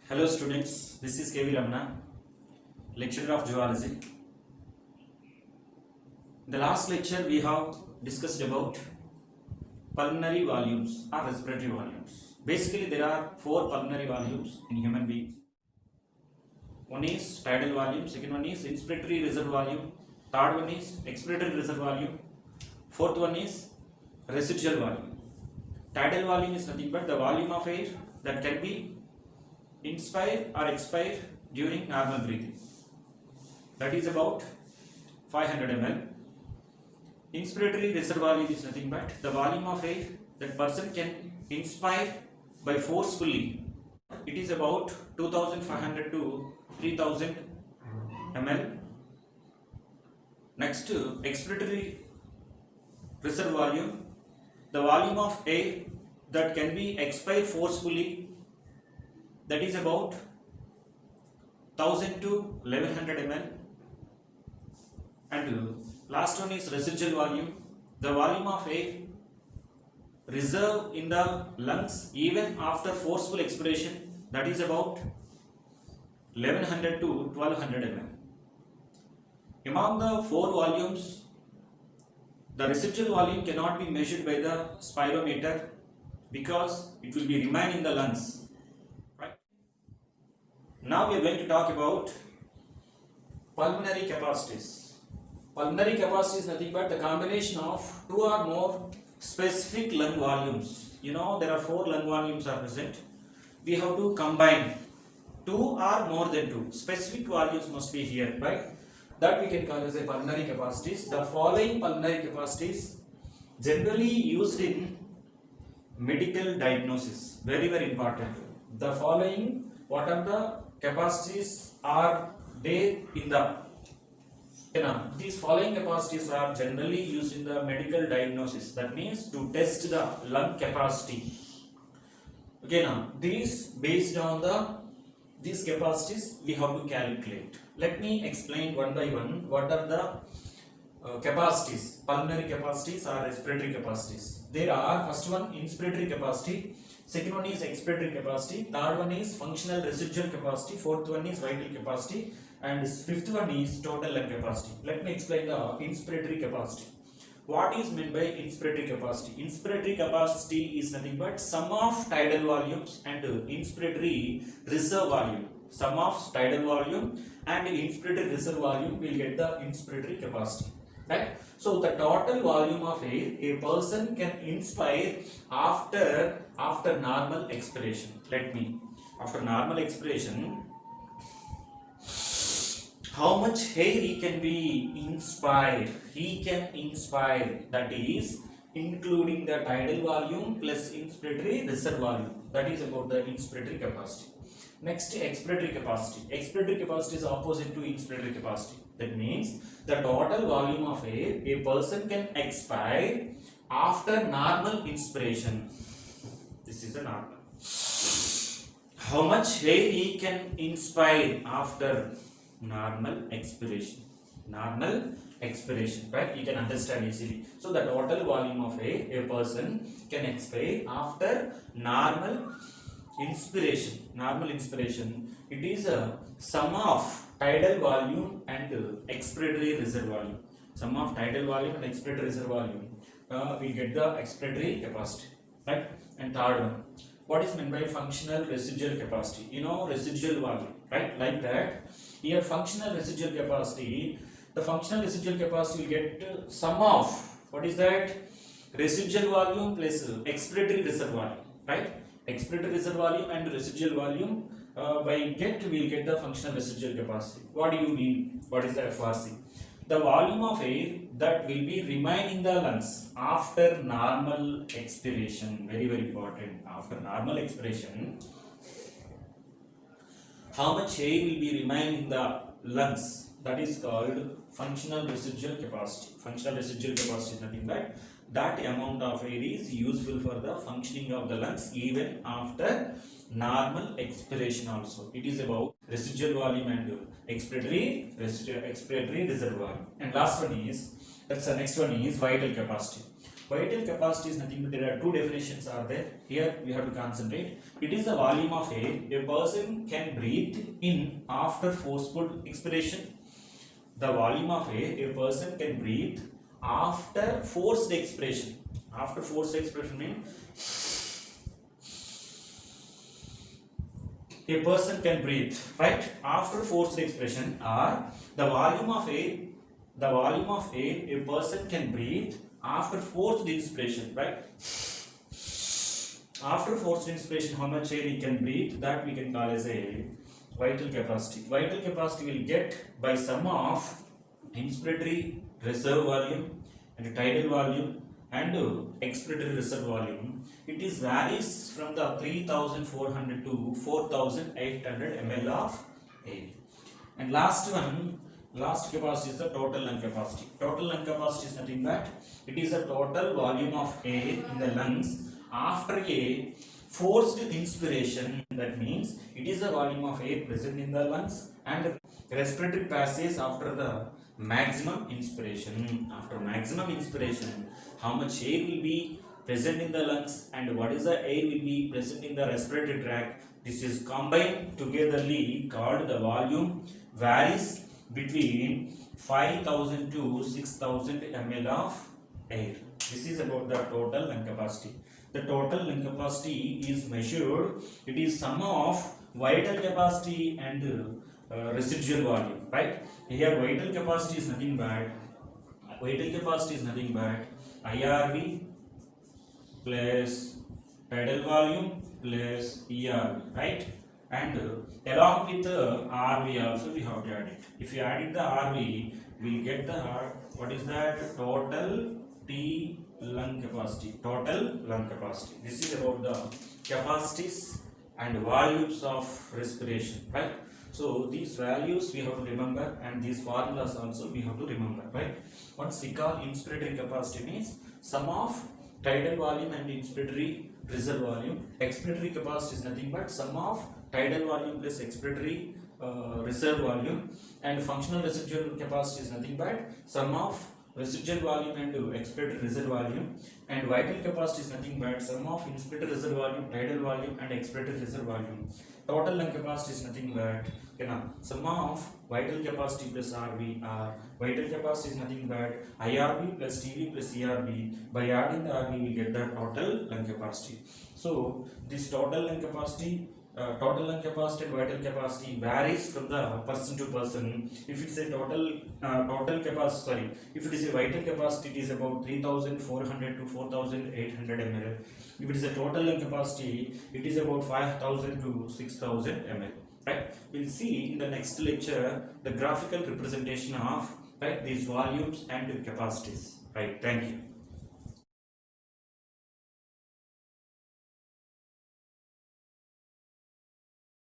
Hello students, this is K.V. Ramana, lecturer of Zoology. In the last lecture we have discussed about pulmonary volumes or respiratory volumes. Basically there are four pulmonary volumes in human beings. One is tidal volume, second one is inspiratory reserve volume, third one is expiratory reserve volume, fourth one is residual volume. Tidal volume is nothing but the volume of air that can be inspire or expire during normal breathing. That is about 500 ml. Inspiratory reserve volume is nothing but the volume of air that person can inspire by forcefully. It is about 2500 to 3000 ml. Next, expiratory reserve volume, the volume of air that can be expired forcefully, that is about 1000 to 1100 ml. And last one is residual volume, the volume of air reserved in the lungs even after forceful expiration, that is about 1100 to 1200 ml. Among the four volumes, the residual volume cannot be measured by the spirometer because it will be remain in the lungs. Now we are going to talk about pulmonary capacities. Pulmonary capacity is nothing but the combination of two or more specific lung volumes. You know there are four lung volumes are present. We have to combine two or more than two. Specific volumes must be here, right? That we can call as a pulmonary capacities. The following pulmonary capacities generally used in medical diagnosis. Very, very important. The following, what are the capacities are there in the these following capacities are generally used in the medical diagnosis, that means to test the lung capacity. Okay, now these based on these capacities we have to calculate. Let me explain one by one what are the capacities, pulmonary capacities or respiratory capacities. There are first one inspiratory capacity, second one is expiratory capacity, third one is functional residual capacity, fourth one is vital capacity, and fifth one is total lung capacity. Let me explain the inspiratory capacity. What is meant by inspiratory capacity? Inspiratory capacity is nothing but sum of tidal volumes and inspiratory reserve volume. Sum of tidal volume and inspiratory reserve volume will get the inspiratory capacity. Right? So the total volume of air a person can inspire after normal expiration. After normal expiration, how much air he can be inspired? He can inspire, that is including the tidal volume plus inspiratory reserve volume. That is about the inspiratory capacity. Next, expiratory capacity. Expiratory capacity is opposite to inspiratory capacity. That means the total volume of air a person can expire after normal inspiration. This is a normal. How much air he can inspire after normal expiration? Normal expiration, right? You can understand easily. So the total volume of air a person can expire after normal inspiration. Normal inspiration, it is a sum of tidal volume and expiratory reserve volume. Sum of tidal volume and expiratory reserve volume, we get the expiratory capacity, right? And third one, what is meant by functional residual capacity? You know residual volume, right? Like that. Here functional residual capacity, the functional residual capacity will get sum of, what is that? Residual volume plus expiratory reserve volume, right? Expiratory reserve volume and residual volume we will get the functional residual capacity. What do you mean? What is the FRC? The volume of air that will be remain in the lungs after normal expiration. Very, very important. After normal expiration, how much air will be remain in the lungs? That is called functional residual capacity. Functional residual capacity is nothing but that amount of air is useful for the functioning of the lungs even after normal expiration also. It is about residual volume and expiratory reserve volume. And last one is, that's the next one is vital capacity. Vital capacity is nothing but there are two definitions are there. Here we have to concentrate. It is the volume of air a person can breathe in after forceful expiration. The volume of air a person can breathe after forced expiration. After forced expiration means a person can breathe, right? After forced expiration, or the volume of air a person can breathe after forced inspiration, right? After forced inspiration, how much air he can breathe, that we can call as a vital capacity. Vital capacity will get by sum of inspiratory reserve volume and tidal volume and expiratory reserve volume. It is varies from the 3400 to 4800 ml of air. And last capacity is the total lung capacity. Total lung capacity is nothing but it is the total volume of air in the lungs after a forced inspiration. That means it is the volume of air present in the lungs and respiratory passage after the maximum inspiration. After maximum inspiration, how much air will be present in the lungs and what is the air will be present in the respiratory tract. This is combined togetherly called the volume, varies between 5000 to 6000 ml of air. This is about the total lung capacity. The total lung capacity is measured. It is sum of vital capacity and residual volume, right? Here vital capacity is nothing but IRV plus tidal volume plus ERV, right? And along with the RV also we have to add it. If you add it the RV, we will get the what is that? Total T lung capacity. Total lung capacity. This is about the capacities and volumes of respiration, right? So these values we have to remember and these formulas also we have to remember, right? Once we call inspiratory capacity means sum of tidal volume and inspiratory reserve volume. Expiratory capacity is nothing but sum of tidal volume plus expiratory reserve volume, and functional residual capacity is nothing but sum of residual volume and expiratory reserve volume, and vital capacity is nothing but sum of inspiratory reserve volume, tidal volume and expiratory reserve volume. Total lung capacity is nothing but sum of vital capacity plus RV, or vital capacity is nothing but IRV plus TV plus ERV. By adding the RV we get the total lung capacity. So this total lung capacity and vital capacity varies from the person to person. If it's a if it is a vital capacity, it is about 3400 to 4800 ml. If it is a total lung capacity, it is about 5000 to 6000 ml. Right? We'll see in the next lecture the graphical representation of these volumes and capacities. Right? Thank you.